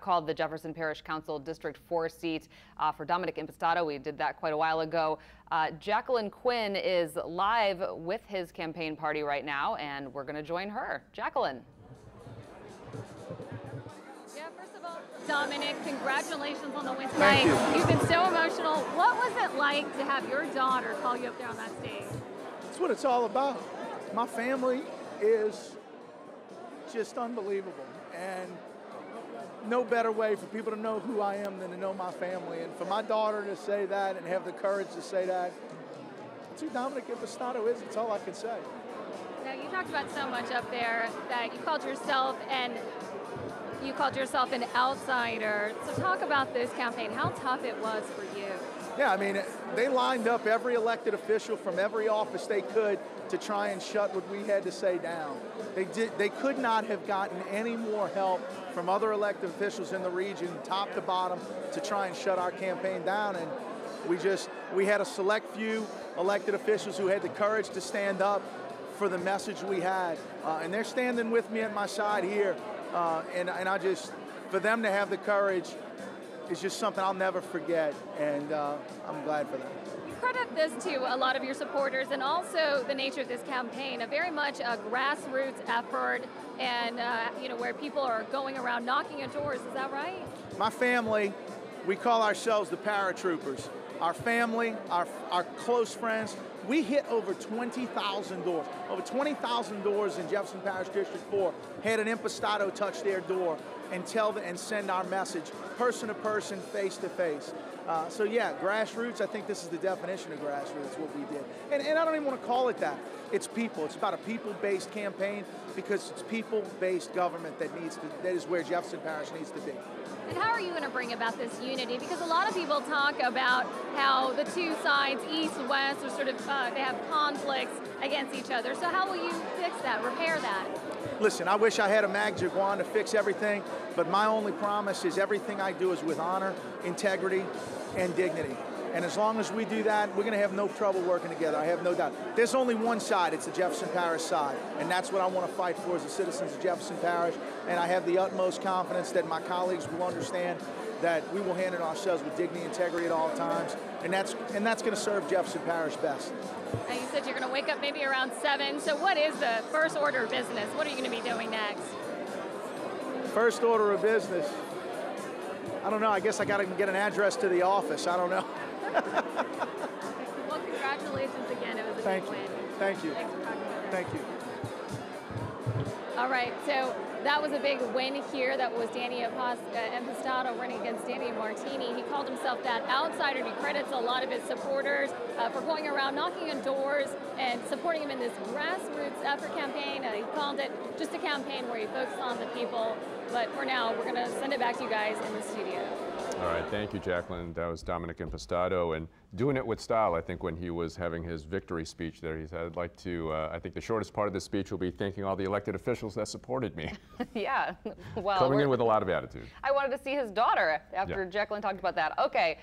called the Jefferson Parish Council District 4 seat for Dominick Impastato. We did that quite a while ago. Jacqueline Quinn is live with his campaign party right now, and we're going to join her. Jacqueline. Yeah, first of all, Dominick, congratulations on the win Thank tonight. you. You've been so emotional. What was it like to have your daughter call you up there on that stage? That's what it's all about. My family is just unbelievable, and no better way for people to know who I am than to know my family. And for my daughter to say that and have the courage to say that, that's who Dominick Impastato is. That's all I can say. Now, you talked about so much up there that you called yourself an outsider. So talk about this campaign, how tough it was for you. Yeah, I mean, they lined up every elected official from every office they could to try and shut what we had to say down. They could not have gotten any more help from other elected officials in the region, top to bottom, to try and shut our campaign down. And we had a select few elected officials who had the courage to stand up for the message we had. And they're standing with me at my side here. And for them to have the courage is just something I'll never forget, and I'm glad for that. You credit this to a lot of your supporters and also the nature of this campaign, a very much a grassroots effort, and where people are going around knocking at doors. Is that right? My family, we call ourselves the paratroopers. Our family, our close friends, we hit over 20,000 doors. Over 20,000 doors in Jefferson Parish District 4 had an Impastato touch their door and send our message person to person, face to face. So yeah, grassroots, I think this is the definition of grassroots, what we did. And I don't even want to call it that. It's people. It's about a people-based campaign because it's people-based government that is where Jefferson Parish needs to be. And how are you going to bring about this unity? Because a lot of people talk about how the two sides, east and west, are sort of, they have conflicts against each other. So how will you fix that, repair that? Listen, I wish I had a magic wand to fix everything, but my only promise is everything I do is with honor, integrity, and dignity. And as long as we do that, we're going to have no trouble working together, I have no doubt. There's only one side, it's the Jefferson Parish side, and that's what I want to fight for as the citizens of Jefferson Parish, and I have the utmost confidence that my colleagues will understand that we will handle ourselves with dignity and integrity at all times, and that's going to serve Jefferson Parish best. And you said you're going to wake up maybe around 7, so what is the first order of business? What are you going to be doing next? First order of business? I don't know, I guess I got to get an address to the office, I don't know. Well, congratulations again. It was a big win. Thank you. Thanks for talking about it. Thank you. All right, so that was a big win here. That was Impastato running against Danny Martini. He called himself that outsider. He credits a lot of his supporters for going around knocking on doors and supporting him in this grassroots effort campaign. He called it just a campaign where he focused on the people. But for now, we're going to send it back to you guys in the studio. All right, thank you, Jacqueline. That was Dominick Impastato, and doing it with style. I think when he was having his victory speech there, he said, I'd like to, I think the shortest part of the speech will be thanking all the elected officials that supported me. Yeah, well. Coming in with a lot of attitude. I wanted to see his daughter after Jacqueline talked about that. Okay.